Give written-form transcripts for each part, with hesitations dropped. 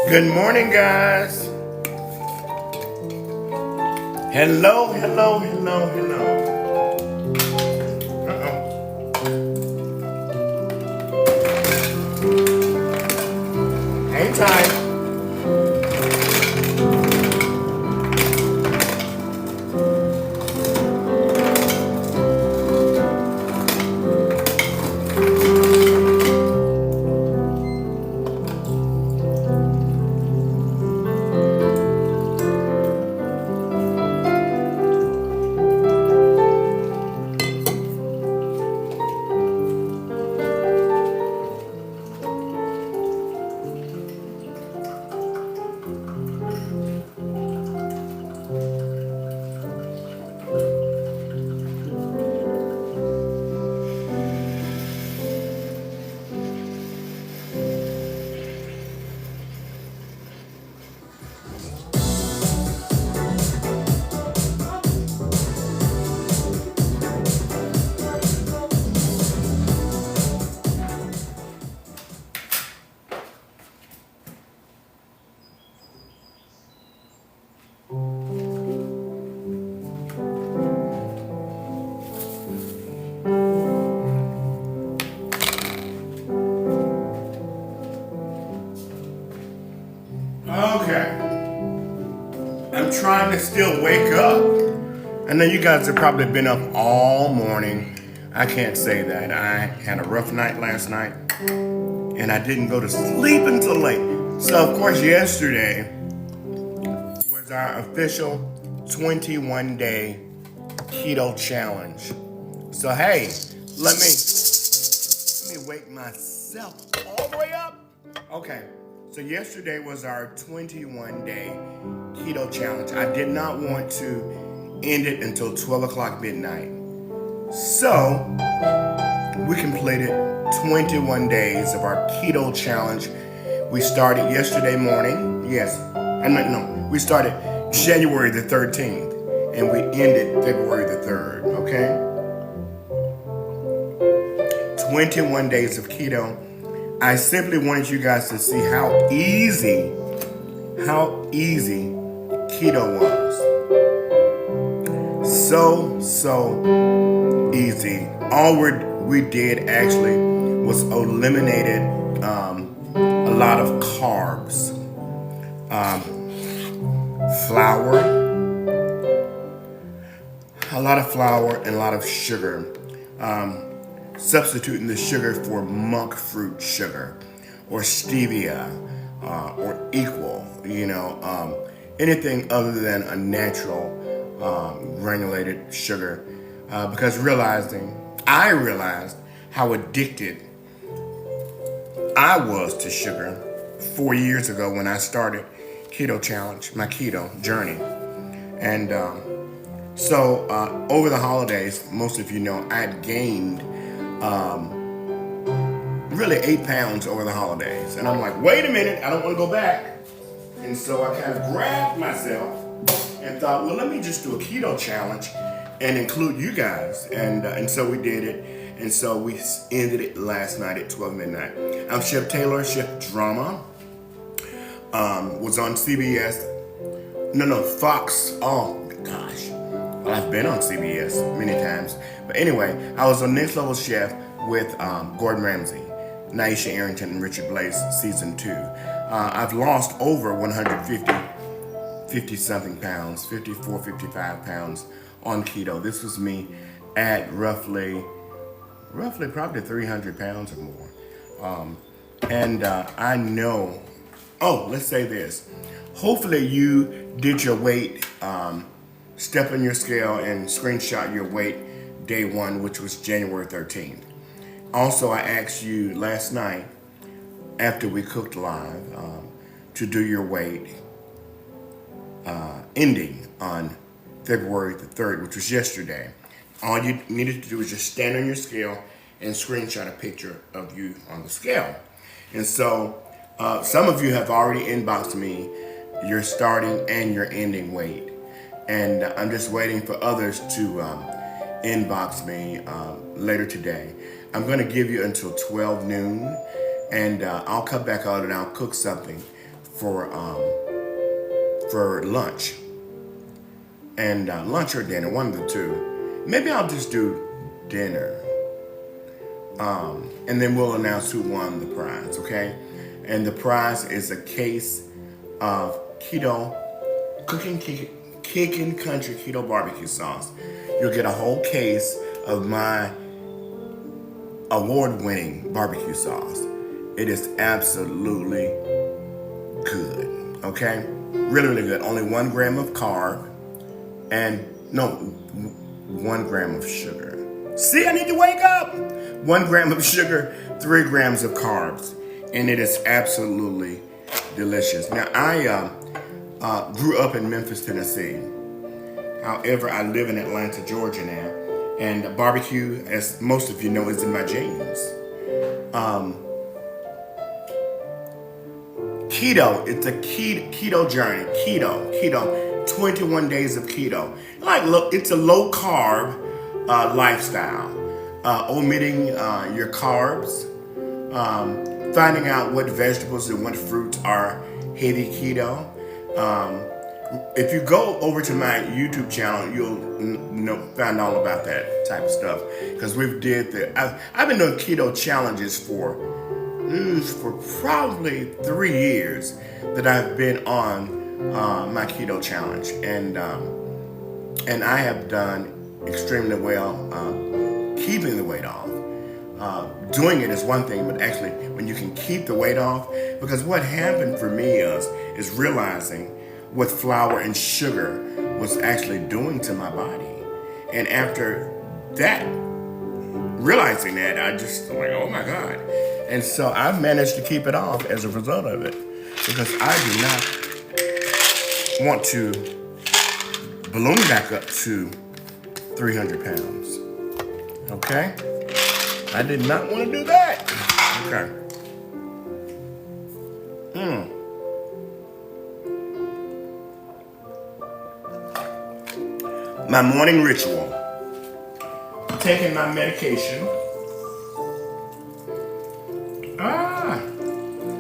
Good morning, guys. Hello, hello, hello, hello. Uh-oh. Hang tight. Okay. I'm trying to still wake up. I know you guys have probably been up all morning. I can't say that. I had a rough night last night and I didn't go to sleep until late. So, of course, yesterday was our official 21-day keto challenge. So, hey, let me wake myself all the way up. Okay, so yesterday was our 21-day keto challenge. I did not want to end it until 12 o'clock midnight. So we completed 21 days of our keto challenge. We started yesterday morning. Yes, we started January the 13th and we ended February the 3rd, okay? 21 days of keto. I simply wanted you guys to see how easy keto was. So easy. All we did actually was eliminated a lot of carbs, flour, and a lot of sugar. Substituting the sugar for monk fruit sugar or stevia or equal, anything other than a natural granulated sugar, because I realized how addicted I was to sugar 4 years ago when I started keto challenge, my keto journey. And so over the holidays, most of you know, I had gained really 8 pounds over the holidays. And I'm like, wait a minute, I don't want to go back. And so I kind of grabbed myself and thought, well, let me just do a keto challenge and include you guys. And so we did it. And so we ended it last night at 12 midnight. I'm Chef Taylor, Chef Drama. Was on CBS. No, Fox. Oh, gosh. Well, I've been on CBS many times. But anyway, I was on Next Level Chef with Gordon Ramsay, Naisha Arrington, and Richard Blais, season 2. I've lost over 50-something pounds, 54, 55 pounds on keto. This was me at roughly probably 300 pounds or more. I know, let's say this. Hopefully you did your weight, step on your scale and screenshot your weight day 1, which was January 13th. Also, I asked you last night after we cooked live to do your weight ending on February the 3rd, which was yesterday. All you needed to do was just stand on your scale and screenshot a picture of you on the scale. And so some of you have already inboxed me your starting and your ending weight. And I'm just waiting for others to inbox me later today. I'm going to give you until 12 noon, and I'll come back out and I'll cook something for lunch, and lunch or dinner, one of the two. Maybe I'll just do dinner, and then we'll announce who won the prize. Okay, and the prize is a case of keto cooking kicking country keto barbecue sauce. You'll get a whole case of my award-winning barbecue sauce. It is absolutely good. Okay, really, really good. Only 1 gram of carb, and no, 1 gram of sugar. See, I need to wake up. 1 gram of sugar, 3 grams of carbs, and it is absolutely delicious. Now, I grew up in Memphis, Tennessee. However, I live in Atlanta, Georgia now, and barbecue, as most of you know, is in my genes. Keto, it's a keto journey. Keto, 21 days of keto. Look, it's a low carb lifestyle. Omitting your carbs, finding out what vegetables and what fruits are heavy keto. If you go over to my YouTube channel, you'll find all about that type of stuff, because we've I've been doing keto challenges for probably 3 years that I've been on my keto challenge, and I have done extremely well keeping the weight off. Doing it is one thing, but actually when you can keep the weight off, because what happened for me is realizing what flour and sugar was actually doing to my body. And after that, realizing that, I just like, oh my God. And so I've managed to keep it off as a result of it, because I do not want to balloon back up to 300 pounds. Okay? I did not want to do that. Okay. My morning ritual. Taking my medication.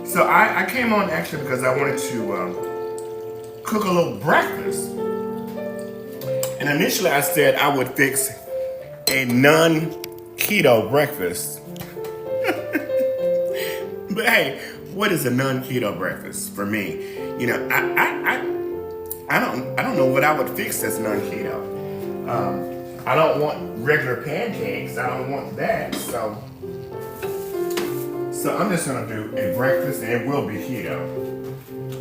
So I came on actually because I wanted to cook a little breakfast. And initially I said I would fix a non-keto breakfast. But hey, what is a non-keto breakfast for me? You know, I don't know what I would fix that's non-keto. I don't want regular pancakes. I don't want that. So I'm just gonna do a breakfast, and it will be keto,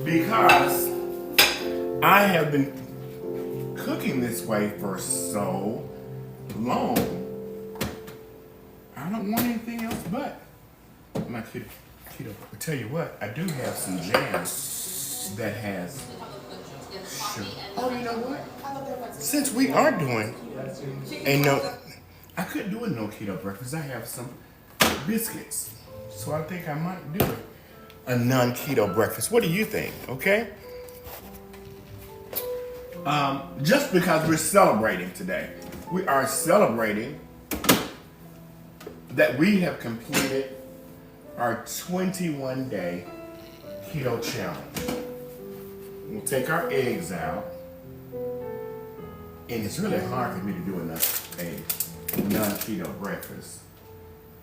because I have been cooking this way for so long. I don't want anything else but my keto. I'll tell you what, I do have some jam that has sugar. Oh, you know what? Since we are doing I could do a no keto breakfast. I have some biscuits, so I think I might do a non-keto breakfast. What do you think? Okay. Just because we're celebrating today, we are celebrating that we have completed our 21-day keto challenge. We'll take our eggs out, and it's really hard for me to do a non-keto breakfast,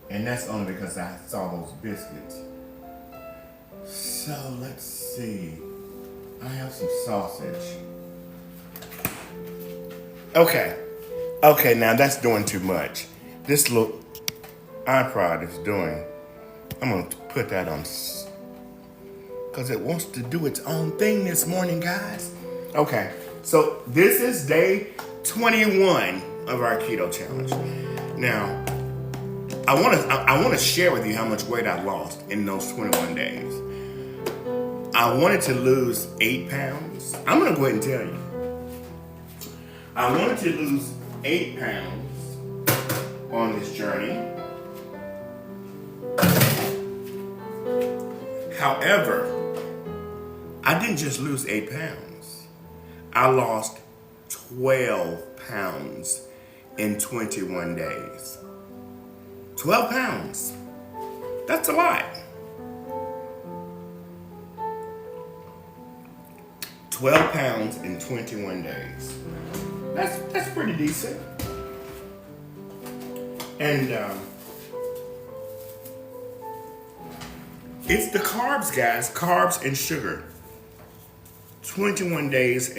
and that's only because I saw those biscuits. So let's see. I have some sausage. Okay, now that's doing too much. This little iPod is doing, I'm gonna put that on, because it wants to do its own thing this morning, guys. Okay, so this is day 21 of our keto challenge. Now, I want to share with you how much weight I lost in those 21 days. I wanted to lose 8 pounds. I'm gonna go ahead and tell you. I wanted to lose 8 pounds on this journey. However, I didn't just lose 8 pounds. I lost 12 pounds in 21 days. 12 pounds. That's a lot. 12 pounds in 21 days. That's pretty decent. And it's the carbs, guys. Carbs and sugar. 21 days,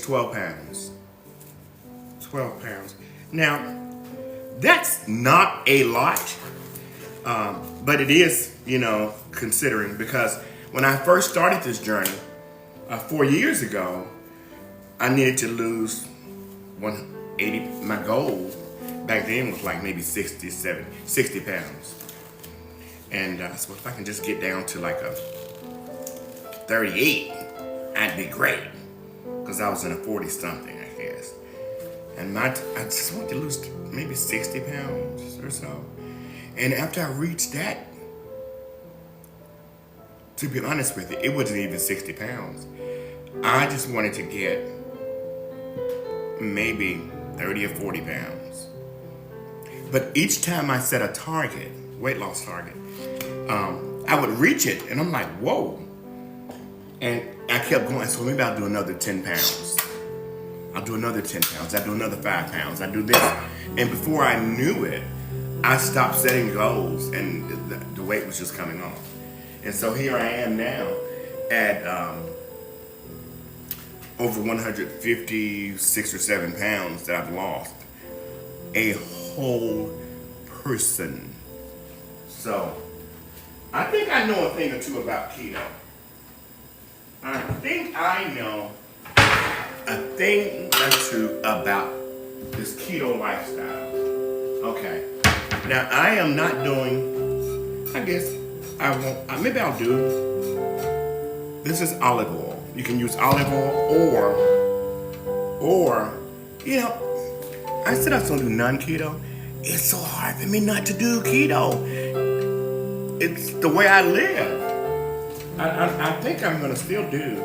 12 pounds. 12 pounds. Now, that's not a lot, but it is, considering, because when I first started this journey 4 years ago, I needed to lose 180. My goal back then was like maybe 60 pounds. And so if I can just get down to like a 38, I'd be great. Because I was in a 40 something, I guess. And I just want to lose maybe 60 pounds or so. And after I reached that, to be honest with you, it wasn't even 60 pounds. I just wanted to get maybe 30 or 40 pounds. But each time I set a target, weight loss target, I would reach it and I'm like, whoa. And I kept going, so maybe I'll do another 10 pounds. I'll do another 10 pounds. I'll do another 5 pounds. I do this. And before I knew it, I stopped setting goals and the weight was just coming off. And so here I am now at over 156 or 7 pounds that I've lost. A whole person. So I think I know a thing or two about keto. I think I know a thing or two about this keto lifestyle. Okay. Now I am not doing, I guess I won't, maybe I'll do, this is olive oil. You can use olive oil or, I said I was gonna do non-keto. It's so hard for me not to do keto. It's the way I live. I think I'm gonna still do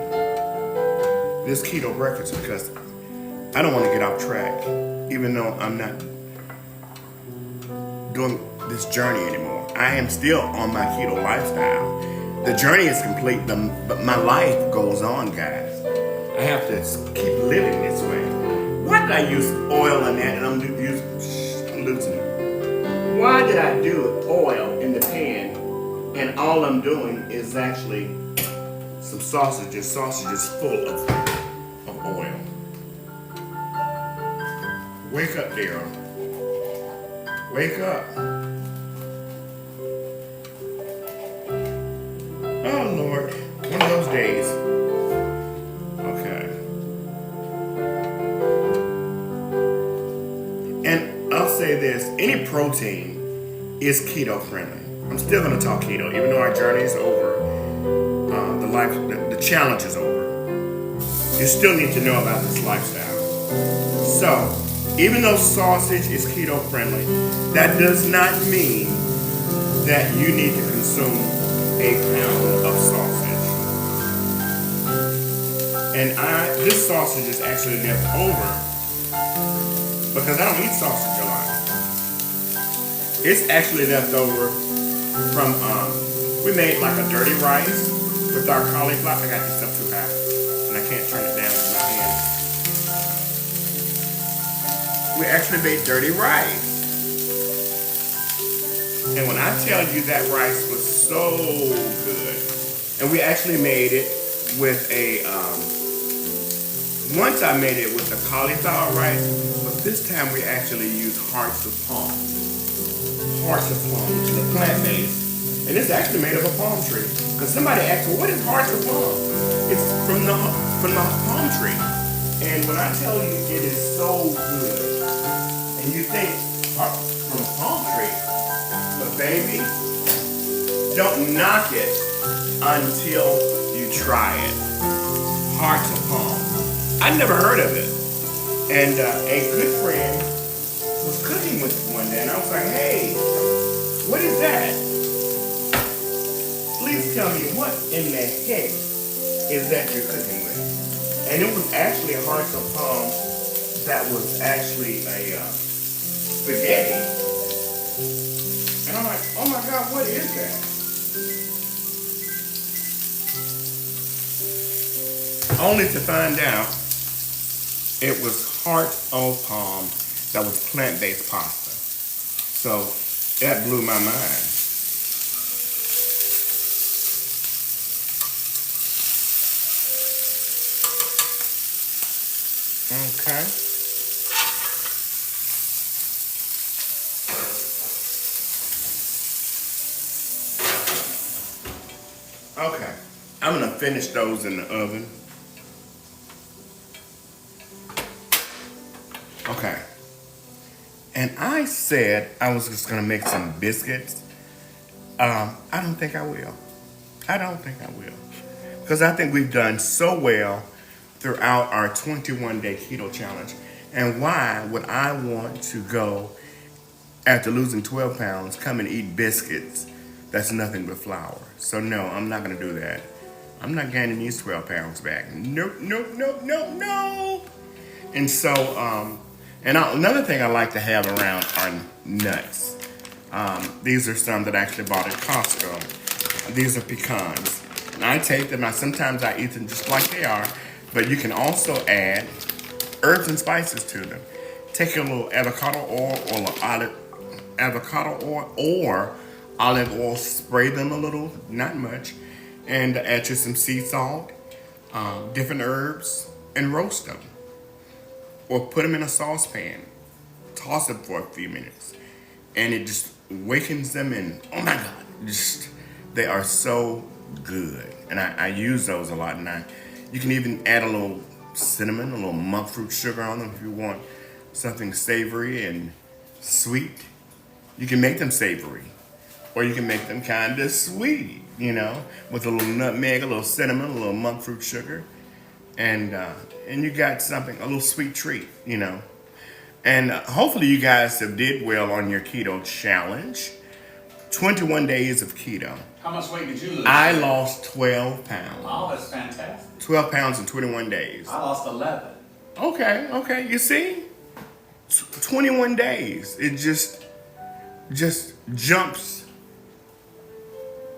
this keto breakfast because I don't want to get off track, even though I'm not doing this journey anymore. I am still on my keto lifestyle. The journey is complete, but my life goes on, guys. I have to keep living this way. Why did I use oil in that? And I'm losing it. Why did I do oil in the pan? And all I'm doing is actually some sausages full of oil. Wake up, Daryl. Wake up. Oh, Lord. One of those days. Okay. And I'll say this. Any protein is keto friendly. I'm still going to talk keto, even though our journey is over. The challenge is over. You still need to know about this lifestyle. So, even though sausage is keto friendly, that does not mean that you need to consume a pound of sausage. And this sausage is actually left over because I don't eat sausage a lot. It's actually left over from, we made like a dirty rice with our cauliflower. I got this up too high and I can't turn it down with my hand. We actually made dirty rice. And when I tell you that rice was so good, and we actually made it with once I made it with the cauliflower rice, but this time we actually used hearts of palm. Hearts of palm, which is a plant-based. And it's actually made of a palm tree. Because somebody asked, well, what is hearts of palm? It's from the palm tree. And when I tell you it is so good, and you think from a palm tree, but baby, don't knock it until you try it. Hearts of palm. I never heard of it. And a good friend was cooking with it one day, and I was like, hey, what is that? Please tell me what in the heck is that you're cooking with? And it was actually hearts of palm that was actually a spaghetti. And I'm like, oh my God, what is that? only to find out it was heart of palm that was plant-based pasta. So that blew my mind. Okay. Okay. I'm gonna finish those in the oven. Okay. And I said I was just gonna make some biscuits. I don't think I will. I don't think I will. Because I think we've done so well throughout our 21-day keto challenge. And why would I want to go after losing 12 pounds, come and eat biscuits that's nothing but flour? So no, I'm not gonna do that. I'm not gaining these 12 pounds back. Nope, nope, nope, nope, nope. And so, another thing I like to have around are nuts. These are some that I actually bought at Costco. These are pecans. And I take them, sometimes I eat them just like they are, but you can also add herbs and spices to them. Take a little avocado oil or olive oil, spray them a little, not much, and add you some sea salt, different herbs, and roast them. Or put them in a saucepan, toss them for a few minutes, and it just wakens them in. Oh my God, they are so good. And I use those a lot, and you can even add a little cinnamon, a little monk fruit sugar on them if you want something savory and sweet. You can make them savory, or you can make them kind of sweet, with a little nutmeg, a little cinnamon, a little monk fruit sugar, and you got something, a little sweet treat, And hopefully you guys have did well on your keto challenge. 21 days of keto. How much weight did you lose? I lost 12 pounds. Oh, that's fantastic. 12 pounds in 21 days. I lost 11. Okay. You see? 21 days. It just jumps.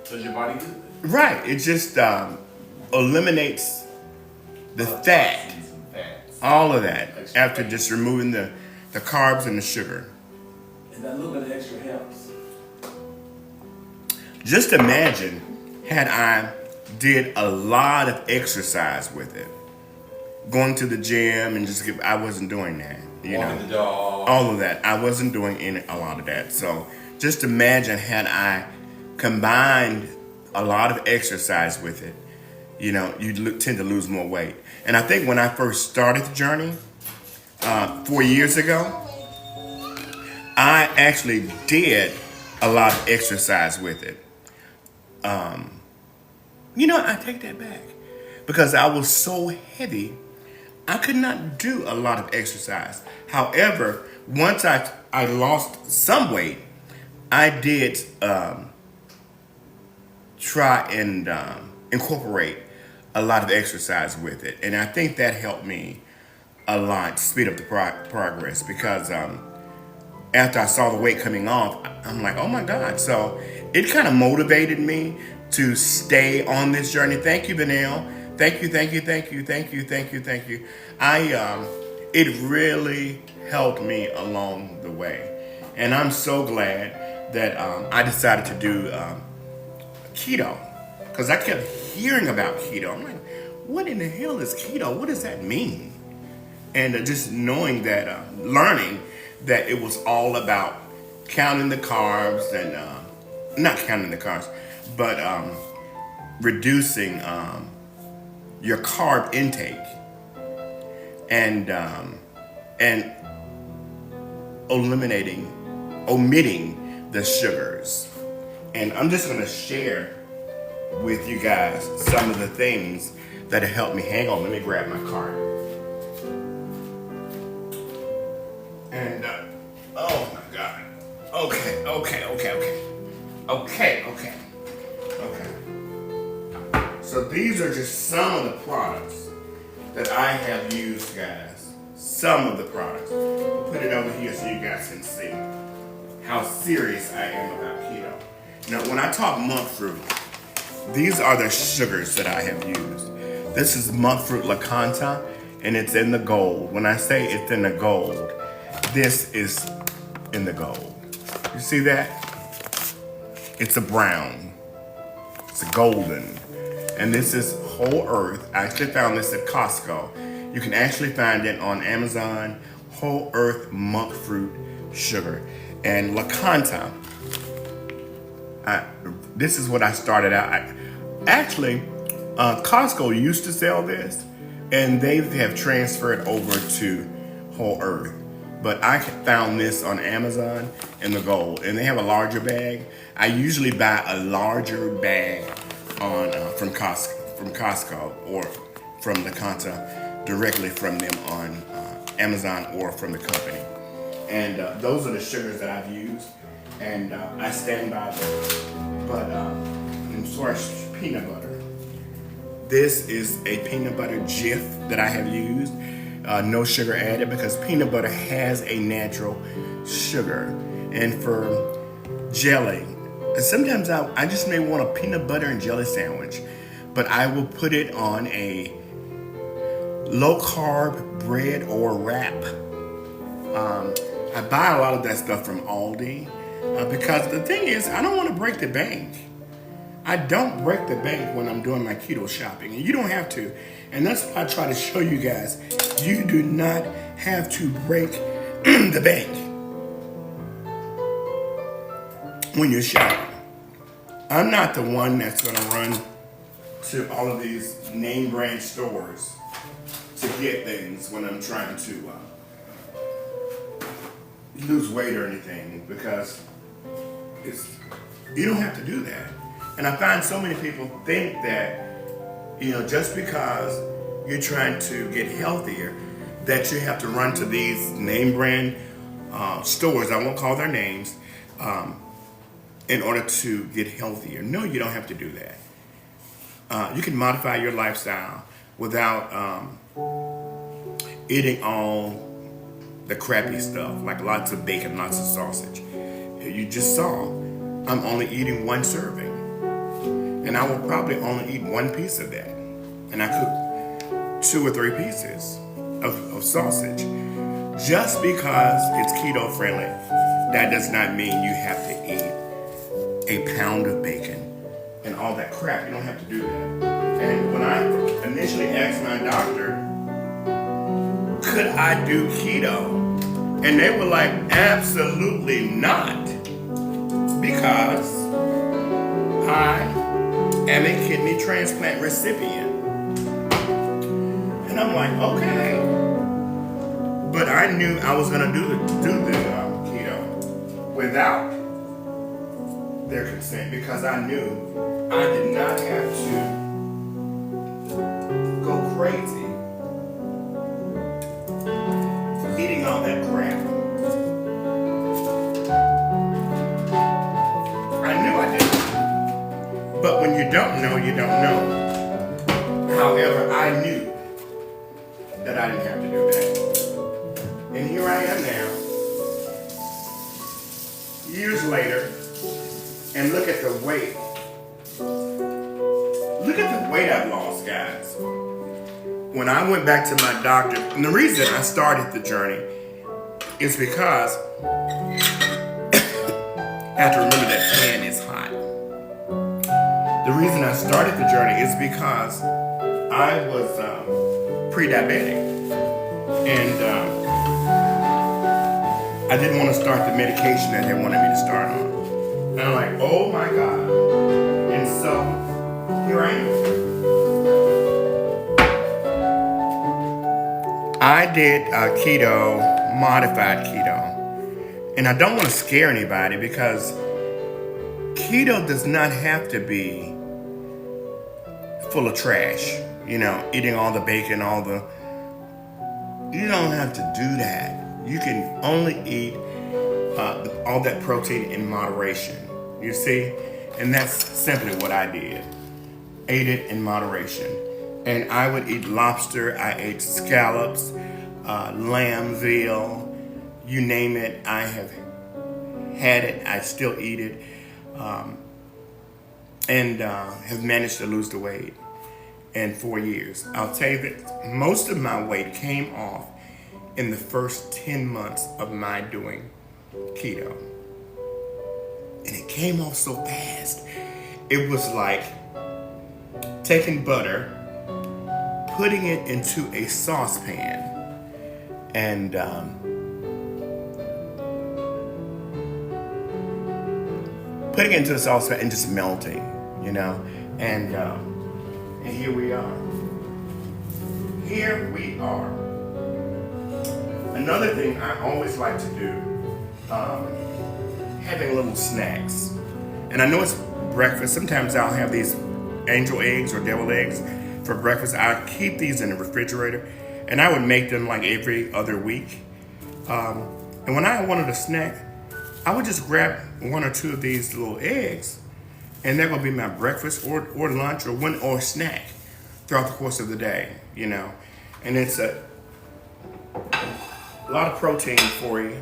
Does your body do it? Right. It just eliminates the fat. All of that. After just removing the carbs and the sugar. And that little bit of extra helps. Just imagine had I did a lot of exercise with it. Going to the gym and I wasn't doing that. Walking the dog. All of that. I wasn't doing a lot of that. So just imagine had I combined a lot of exercise with it, you tend to lose more weight. And I think when I first started the journey 4 years ago, I actually did a lot of exercise with it. I take that back because I was so heavy, I could not do a lot of exercise. However, once I lost some weight, I did try and incorporate a lot of exercise with it. And I think that helped me a lot to speed up the progress because after I saw the weight coming off, I'm like, oh my God. So it kind of motivated me to stay on this journey. Thank you, Benel. Thank you. It really helped me along the way. And I'm so glad that I decided to do keto. Because I kept hearing about keto. I'm like, what in the hell is keto? What does that mean? And just knowing that, learning that it was all about counting the carbs and, not counting the carbs, but reducing your carb intake and omitting the sugars. And I'm just gonna share with you guys some of the things that have helped me. Hang on, let me grab my card. And, oh my God. Okay. So these are just some of the products that I have used, guys. Some of the products. I'll put it over here so you guys can see how serious I am about keto. Now, when I talk monk fruit, these are the sugars that I have used. This is monk fruit lacanta, and it's in the gold. When I say it's in the gold, this is in the gold. You see that? It's a brown. It's a golden. And this is whole earth. I actually found this at Costco. You can actually find it on Amazon. Whole earth monk fruit sugar. And lacanta. This is what I started out. Costco used to sell this, and they have transferred over to Whole Earth. But I found this on Amazon in the gold, and they have a larger bag. I usually buy a larger bag from Costco or from Lacanta directly from them on Amazon or from the company. And those are the sugars that I've used, and I stand by them. But as far as peanut butter, this is a peanut butter Jif that I have used. No sugar added because peanut butter has a natural sugar. And for jelly, sometimes I just may want a peanut butter and jelly sandwich, but I will put it on a low carb bread or wrap. I buy a lot of that stuff from Aldi because the thing is, I don't want to break the bank. I don't break the bank when I'm doing my keto shopping, and you don't have to. And that's what I try to show you guys. You do not have to break the bank when you're shopping. I'm not the one that's going to run to all of these name brand stores to get things when I'm trying to lose weight or anything, because you don't have to do that. And I find so many people think that, just because you're trying to get healthier, that you have to run to these name brand stores, I won't call their names, in order to get healthier. No, you don't have to do that. You can modify your lifestyle without eating all the crappy stuff, like lots of bacon, lots of sausage. You just saw, I'm only eating one serving. And I will probably only eat one piece of that. And I cook 2 or 3 pieces of sausage. Just because it's keto friendly, that does not mean you have to eat a pound of bacon and all that crap. You don't have to do that. And when I initially asked my doctor, could I do keto? And they were like, absolutely not. Because I am a kidney transplant recipient. And I'm like, okay. But I knew I was going to do the keto without their consent, because I knew I did not have to go crazy eating all that crap. I knew I didn't. But when you don't know, you don't know. However, I knew that I didn't have to do that. And here I am now, years later, and look at the weight. Look at the weight I've lost, guys. When I went back to my doctor, and the reason I started the journey is because I have to remember that pan is hot. The reason I started the journey is because I was pre-diabetic, and I didn't want to start the medication that they wanted me to start on. And I'm like, oh my God. And so here I am. I did keto, modified keto. And I don't want to scare anybody, because keto does not have to be full of trash. Eating all the bacon, you don't have to do that. You can only eat all that protein in moderation. You see? And that's simply what I did. Ate it in moderation. And I would eat lobster, I ate scallops, lamb, veal, you name it. I have had it, I still eat it, and have managed to lose the weight. in 4 years. I'll tell you that most of my weight came off in the first 10 months of my doing keto. And it came off so fast. It was like taking butter, putting it into a saucepan, and putting it into the saucepan and just melting, you know. And here we are. Here we are. Another thing I always like to do, having little snacks. And I know it's breakfast. Sometimes I'll have these angel eggs or devil eggs for breakfast. I keep these in the refrigerator, and I would make them like every other week. And when I wanted a snack, I would just grab one or two of these little eggs, and that would be my breakfast or lunch or snack throughout the course of the day, you know. And it's a lot of protein for you.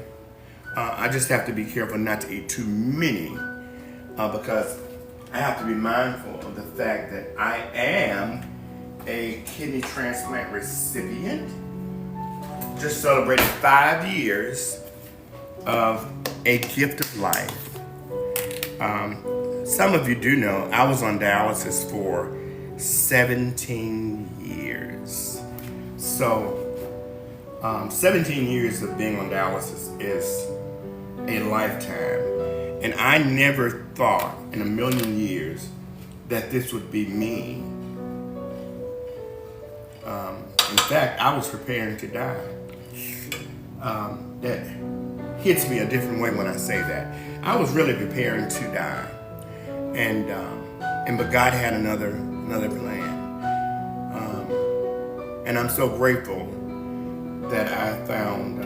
I just have to be careful not to eat too many because I have to be mindful of the fact that I am a kidney transplant recipient. Just celebrated 5 years of a gift of life. Some of you do know I was on dialysis for 17 years. So 17 years of being on dialysis is a lifetime. And I never thought in a million years that this would be me. In fact, I was preparing to die. That hits me a different way when I say that. I was really preparing to die. But God had another plan. And I'm so grateful that I found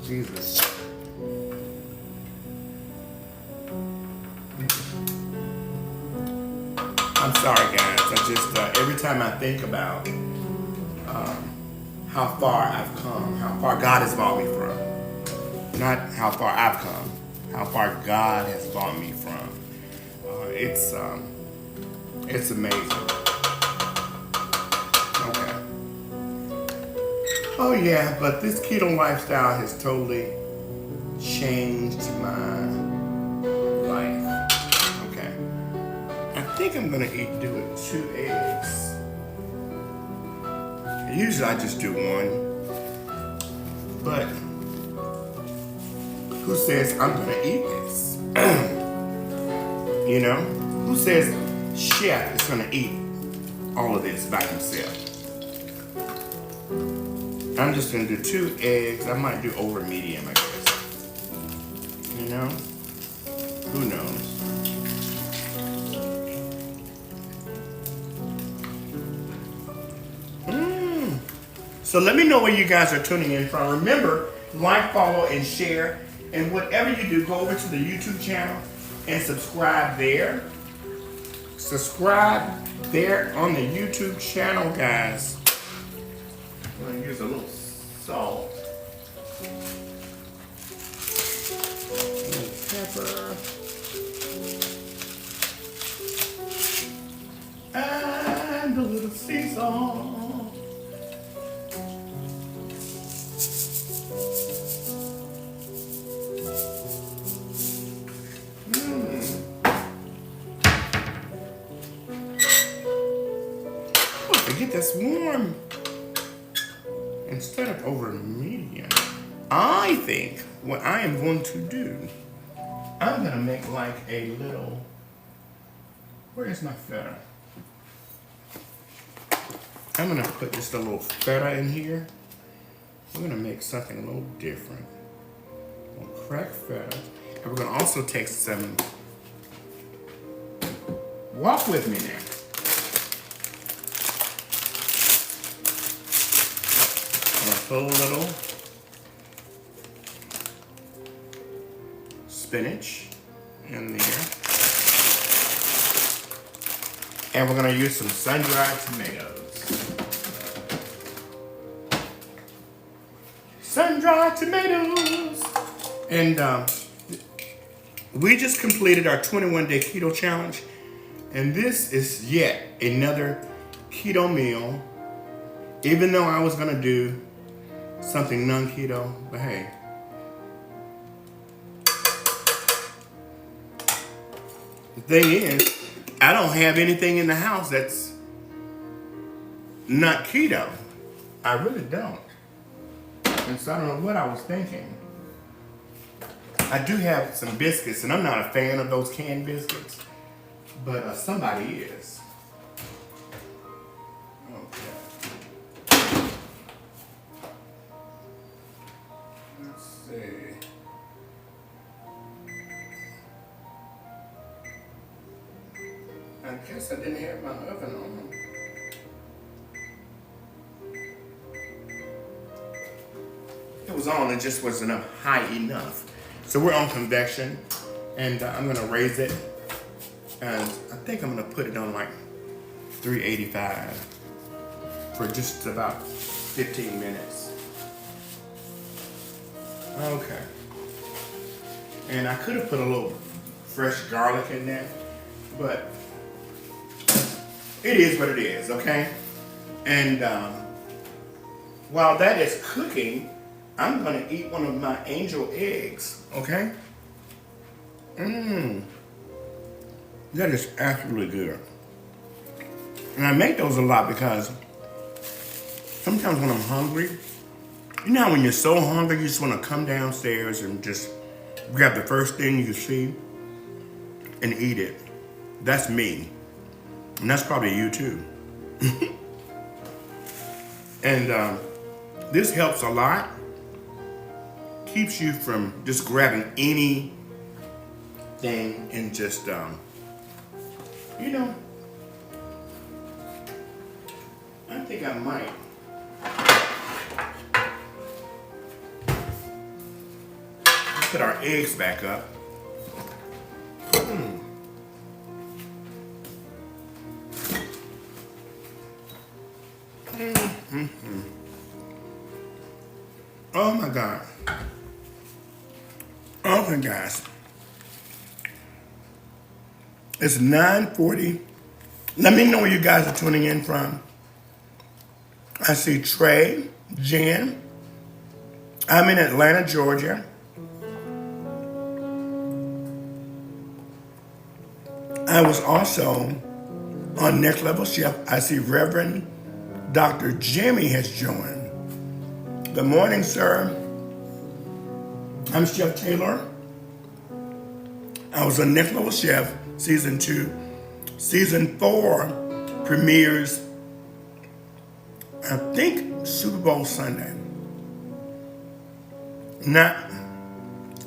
Jesus. I'm sorry, guys. I just every time I think about how far I've come, how far God has brought me from, not how far I've come, how far God has brought me from. It's amazing. Okay. Oh yeah, but this keto lifestyle has totally changed my life. Okay. I think I'm gonna do it 2 eggs. Usually I just do one, but who says I'm gonna eat this? You know, who says chef is gonna eat all of this by himself? I'm just gonna do 2 eggs. I might do over medium, I guess. You know, who knows? So let me know where you guys are tuning in from. Remember, like, follow, and share. And whatever you do, go over to the YouTube channel and subscribe there. Subscribe there on the YouTube channel, guys. I'm gonna use a little salt. A little pepper. And a little sea salt. Get this warm instead of over medium. I think what I am going to do, I'm gonna make like a little, where's my feta? I'm gonna put just a little feta in here. We're gonna make something a little different. We'll crack feta. And we're gonna also take some, walk with me now. Put a little spinach in there. And we're gonna use some sun-dried tomatoes. Sun-dried tomatoes! And we just completed our 21-day keto challenge. And this is yet another keto meal. Even though I was gonna do something non-keto, but hey. The thing is, I don't have anything in the house that's not keto. I really don't. And so I don't know what I was thinking. I do have some biscuits, and I'm not a fan of those canned biscuits, but somebody is. Okay. Let's see. I guess I didn't have my oven on. It was on, it just wasn't up high enough. So we're on convection, and I'm gonna raise it, and I think I'm gonna put it on like 385 for just about 15 minutes. Okay. And I could have put a little fresh garlic in there, but it is what it is, okay? And while that is cooking, I'm gonna eat one of my angel eggs, okay? That is absolutely good. And I make those a lot because sometimes when I'm hungry, you know how when you're so hungry, you just wanna come downstairs and just grab the first thing you see and eat it. That's me. And that's probably you too. And this helps a lot. Keeps you from just grabbing anything and just, you know, I think I might. Let's put our eggs back up. Oh my God. Okay, guys. It's 9:40. Let me know where you guys are tuning in from. I see Trey, Jen. I'm in Atlanta, Georgia. I was also on Next Level Chef. I see Reverend Dr. Jimmy has joined. Good morning, sir. I'm Chef Taylor. I was on Next Level Chef, Season 2. Season 4 premieres, I think, Super Bowl Sunday. Not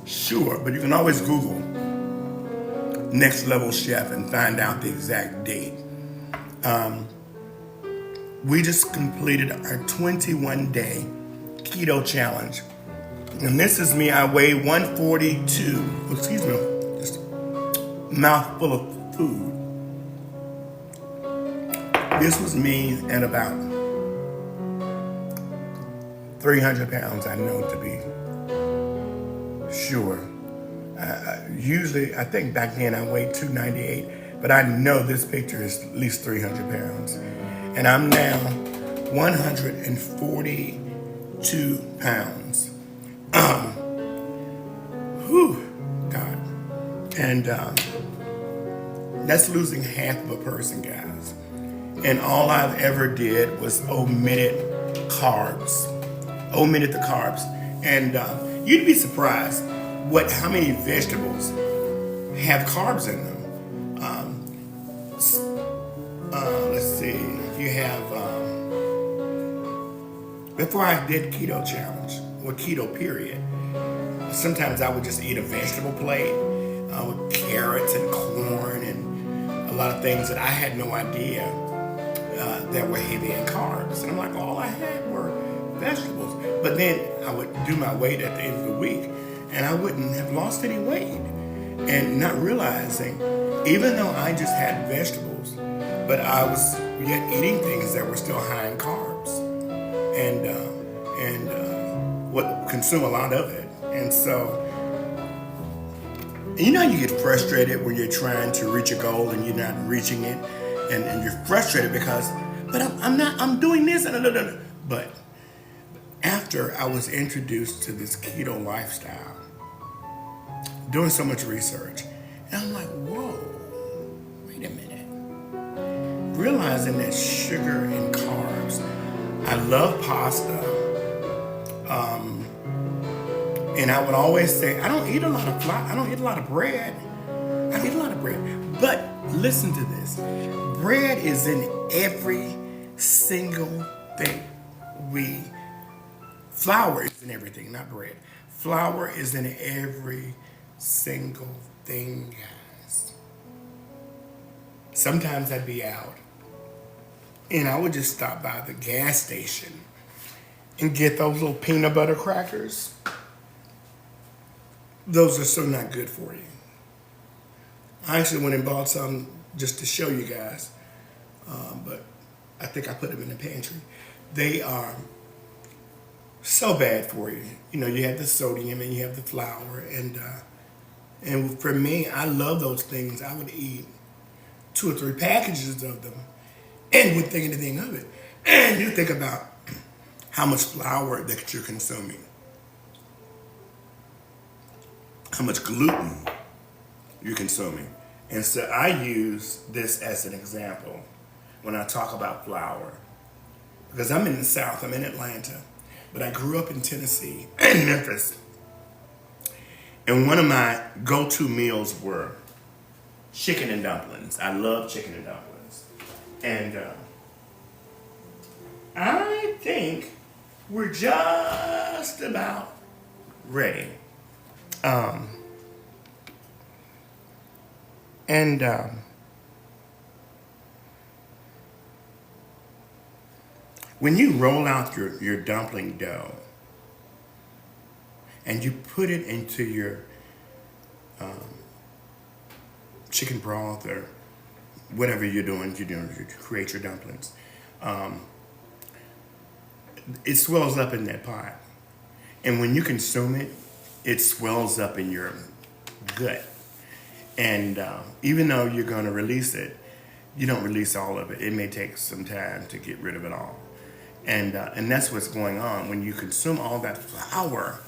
sure, but you can always Google Next Level Chef and find out the exact date. We just completed our 21-day keto challenge. And this is me. I weigh 142. Excuse me. Just a mouthful of food. This was me at about 300 pounds, I know to be sure. Usually, I think back then I weighed 298, but I know this picture is at least 300 pounds. And I'm now 142 pounds. God. And that's losing half of a person, guys. And all I've ever did was omitted the carbs. And you'd be surprised how many vegetables have carbs in them. Let's see, you have, before I did keto challenge, or keto period, sometimes I would just eat a vegetable plate with carrots and corn and a lot of things that I had no idea that were heavy in carbs. And I'm like, all I had were vegetables. But then I would do my weight at the end of the week and I wouldn't have lost any weight. And not realizing, even though I just had vegetables, but I was yet eating things that were still high in carbs and would consume a lot of it. And so And you know how you get frustrated when you're trying to reach a goal and you're not reaching it, and you're frustrated because, but I'm doing this and but after I was introduced to this keto lifestyle, doing so much research, and I'm like, whoa, wait a minute. Realizing that sugar and carbs, I love pasta, and I would always say, I don't eat a lot of flour, I don't eat a lot of bread. I eat a lot of bread. But listen to this. Bread is in every single thing flour is in everything, not bread. Flour is in every single thing, guys. Sometimes I'd be out and I would just stop by the gas station and get those little peanut butter crackers. Those are so not good for you. I actually went and bought some just to show you guys, but I think I put them in the pantry. They are so bad for you. You know, you have the sodium and you have the flour, and for me, I love those things. I would eat 2 or 3 packages of them and wouldn't think anything of it. And you think about how much flour that you're consuming, how much gluten you're consuming. And so I use this as an example when I talk about flour. Because I'm in the South, I'm in Atlanta, but I grew up in Tennessee and Memphis. And one of my go-to meals were chicken and dumplings. I love chicken and dumplings. And I think we're just about ready. When you roll out your dumpling dough and you put it into your chicken broth or whatever you're doing to create your dumplings, it swells up in that pot. And when you consume it, it swells up in your gut. And even though you're going to release it, you don't release all of it. It may take some time to get rid of it all. And that's what's going on when you consume all that flour.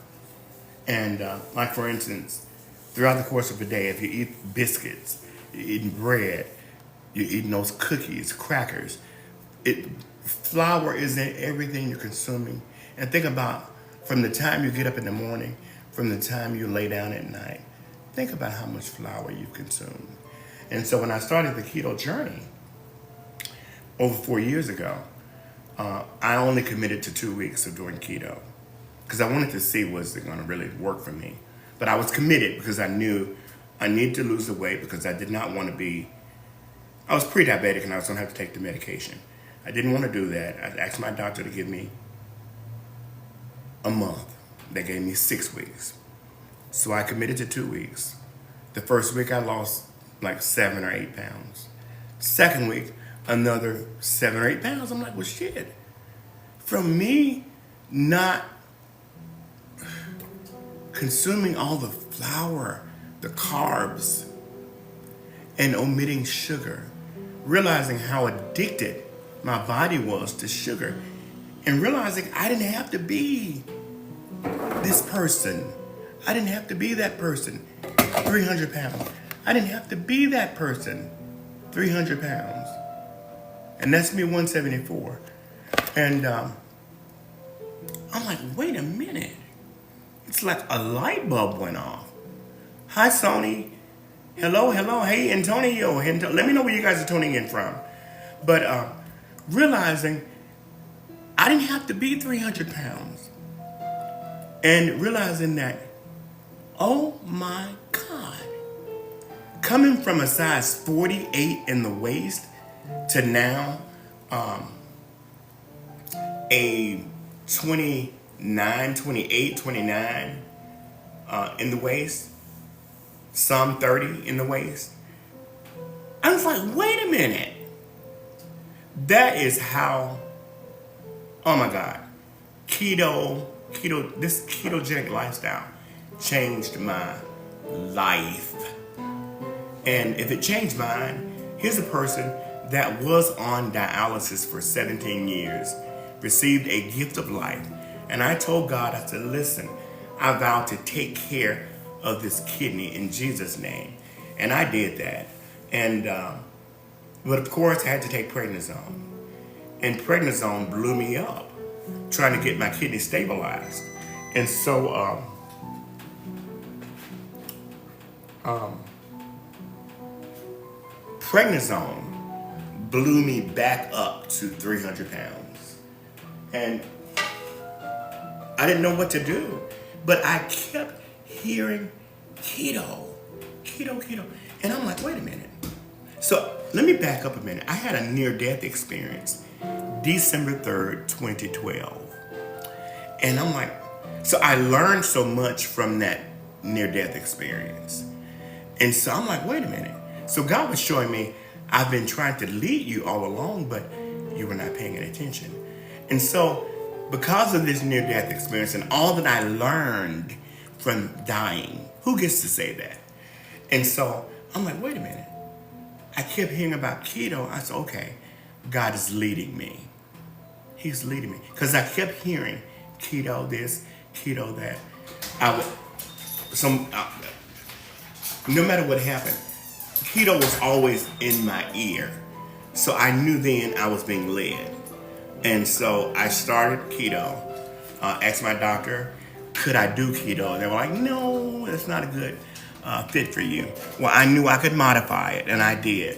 And like for instance, throughout the course of a day, if you eat biscuits, you're eating bread, you're eating those cookies, crackers, flour is in everything you're consuming. And think about from the time you get up in the morning, from the time you lay down at night, think about how much flour you've consumed. And so when I started the keto journey over 4 years ago, I only committed to 2 weeks of doing keto because I wanted to see was it going to really work for me. But I was committed because I knew I needed to lose the weight because I did not want to be, I was pre-diabetic and I was going to have to take the medication. I didn't want to do that. I asked my doctor to give me a month. They gave me 6 weeks. So I committed to 2 weeks. The first week I lost like 7 or 8 pounds. Second week, another 7 or 8 pounds. I'm like, well, shit. From me not consuming all the flour, the carbs, and omitting sugar, realizing how addicted my body was to sugar, and realizing I didn't have to be this person. I didn't have to be that person, 300 pounds. I didn't have to be that person, 300 pounds. And that's me, 174. And I'm like, wait a minute. It's like a light bulb went off. Hi, Sony. Hello. Hey, Antonio. Let me know where you guys are tuning in from. But realizing I didn't have to be 300 pounds. And realizing that, oh my God, coming from a size 48 in the waist to now a 29, 28, 29 in the waist, some 30 in the waist. I was like, wait a minute. That is how, oh my God, this ketogenic lifestyle changed my life. And if it changed mine, here's a person that was on dialysis for 17 years, received a gift of life. And I told God, I said, listen, I vowed to take care of this kidney in Jesus' name. And I did that. And, but of course I had to take prednisone. And prednisone blew me up, trying to get my kidney stabilized. And so, prednisone blew me back up to 300 pounds. And I didn't know what to do, but I kept hearing keto, keto, keto. And I'm like, wait a minute. So let me back up a minute. I had a near-death experience, December 3rd, 2012. And I'm like, so I learned so much from that near-death experience. And so I'm like, wait a minute. So God was showing me, I've been trying to lead you all along, but you were not paying attention. And so because of this near-death experience and all that I learned from dying, who gets to say that? And so I'm like, wait a minute. I kept hearing about keto. I said, okay, God is leading me. He's leading me. Because I kept hearing keto this, keto that. No matter what happened, keto was always in my ear. So I knew then I was being led. And so I started keto, asked my doctor, could I do keto? And they were like, no, it's not a good fit for you. Well, I knew I could modify it, and I did,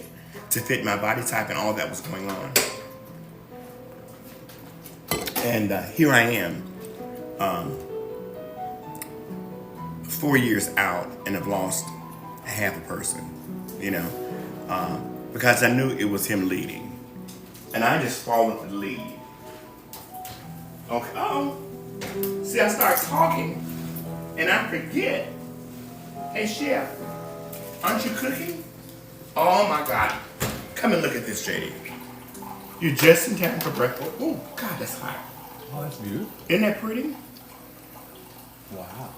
to fit my body type and all that was going on. And here I am, 4 years out, and have lost half a person, because I knew it was him leading. And I just followed the lead. Okay. Oh, see, I start talking, and I forget. Hey, chef, aren't you cooking? Oh my God! Come and look at this, JD. You're just in time for breakfast. Oh God, that's hot. Oh, that's beautiful. Isn't that pretty? Wow.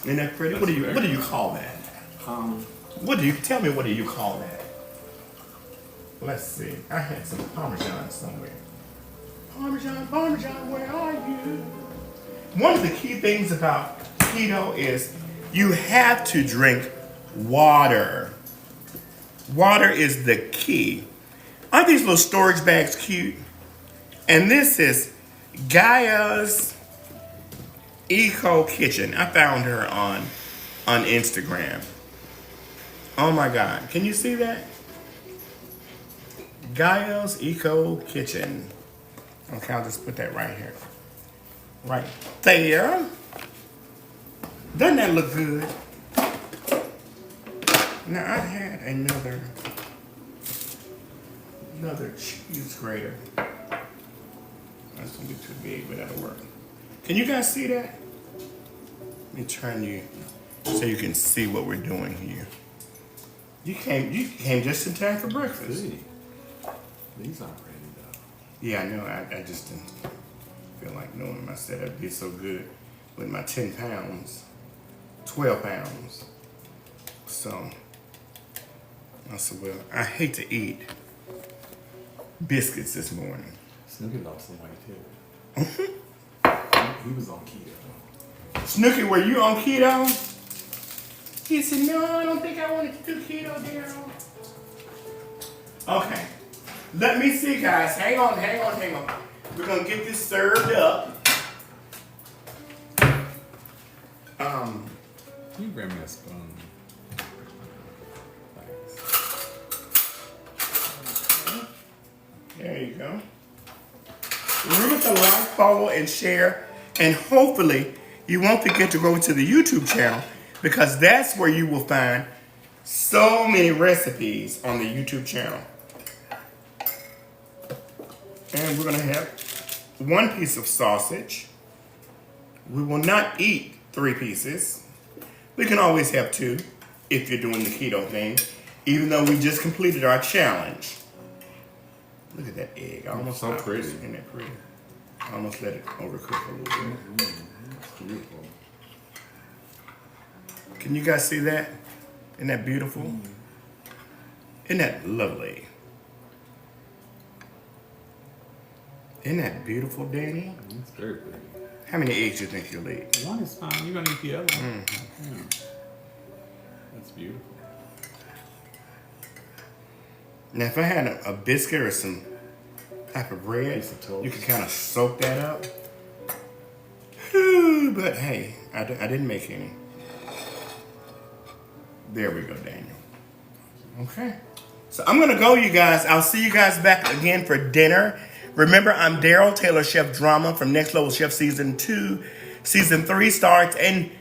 Isn't that pretty? What do you call that? What do you call that? Let's see. I had some Parmesan somewhere. Parmesan, where are you? One of the key things about keto is you have to drink water. Water is the key. Aren't these little storage bags cute? And this is Gaia's Eco Kitchen. I found her on Instagram. Oh my God. Can you see that? Gaia's Eco Kitchen. Okay, I'll just put that right here. Right there. Doesn't that look good? Now I had another cheese grater. That's gonna be too big, but that'll work. Can you guys see that? Let me turn you so you can see what we're doing here. You came just in time for breakfast. See, these aren't ready though. Yeah, I know. I just didn't feel like knowing my setup did so good with my 10 pounds, 12 pounds. So I said, well, I hate to eat biscuits this morning. Snooki lost some weight too. He was on keto. Snooki, were you on keto? He said, no, I don't think I wanted to do keto, Daryl. Okay. Let me see, guys. Hang on. We're going to get this served up. You bring me a spoon. Thanks. There you go. Remember to like, follow, and share. And hopefully, you won't forget to go to the YouTube channel, because that's where you will find so many recipes on the YouTube channel. And we're going to have 1 piece of sausage. We will not eat 3 pieces. We can always have 2 if you're doing the keto thing, even though we just completed our challenge. Look at that egg. Almost so pretty. Isn't that pretty? I almost let it overcook a little bit. Beautiful. Can you guys see that? Isn't that beautiful? Isn't that lovely? Isn't that beautiful, Danny? It's very pretty. How many eggs do you think you'll eat? One is fine. You're gonna eat the other one. Yeah. That's beautiful. Now, if I had a biscuit or some type of bread, Piece of toast. you could kind of soak that up. Whew, but hey, I didn't make any. There we go, Daniel. Okay. So I'm going to go, you guys. I'll see you guys back again for dinner. Remember, I'm Daryl Taylor, Chef Drama from Next Level Chef Season 2. Season 3 starts in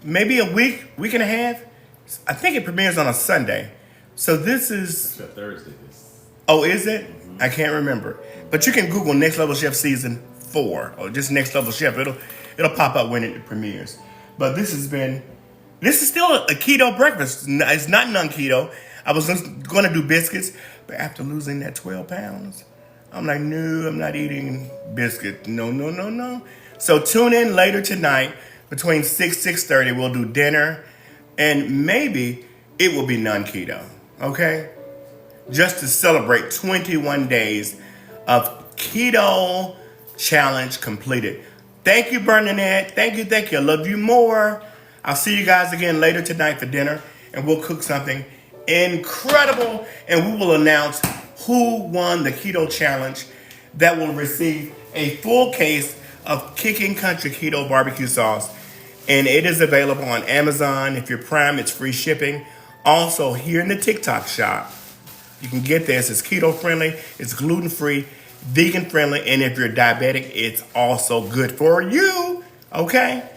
maybe a week and a half. I think it premieres on a Sunday. So this is... Except Thursday. Oh, is it? I can't remember. But you can Google Next Level Chef Season 4 or just Next Level Chef. It'll pop up when it premieres. But this is still a keto breakfast. It's not non-keto. I was going to do biscuits, but after losing that 12 pounds, I'm like, no, I'm not eating biscuits. No. So tune in later tonight between 6:30. We'll do dinner, and maybe it will be non-keto, okay? Just to celebrate 21 days of keto challenge completed. Thank you, Bernadette. Thank you. I love you more. I'll see you guys again later tonight for dinner, and we'll cook something incredible, and we will announce who won the keto challenge that will receive a full case of Kicking Country Keto Barbecue Sauce. And it is available on Amazon. If you're Prime, it's free shipping. Also, here in the TikTok shop, you can get this. It's keto friendly, it's gluten free, vegan friendly, and if you're diabetic, it's also good for you. Okay?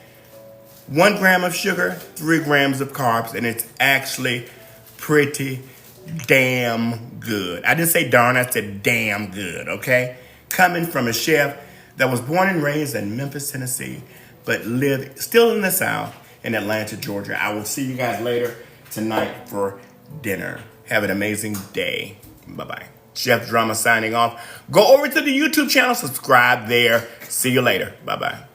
1 gram of sugar, 3 grams of carbs, and it's actually pretty damn good. I didn't say darn, I said damn good, okay? Coming from a chef that was born and raised in Memphis, Tennessee, but lived still in the South in Atlanta, Georgia. I will see you guys later tonight for dinner. Have an amazing day. Bye-bye. Chef Drama signing off. Go over to the YouTube channel, subscribe there. See you later. Bye-bye.